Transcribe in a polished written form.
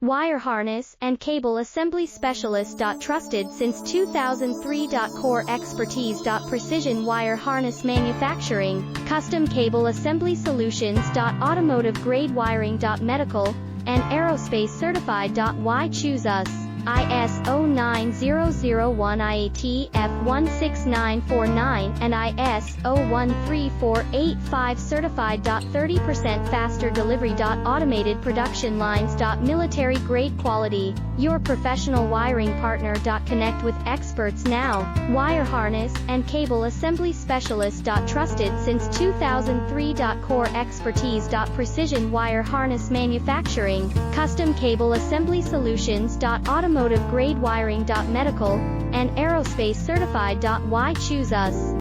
Wire harness and cable assembly specialist. Trusted since 2003. Core expertise. Precision wire harness manufacturing, custom cable assembly solutions. Automotive grade wiring. Medical and aerospace certified. Why choose us? ISO 9001 IATF 16949 and ISO 13485 certified. 30% faster delivery. Automated production lines. Military grade quality, your professional wiring partner. Connect with experts now. Wire harness and cable assembly specialist. Trusted since 2003. Core expertise. Precision wire harness manufacturing, custom cable assembly solutions. Automotive grade wiring. Medical and aerospace certified. Why choose us?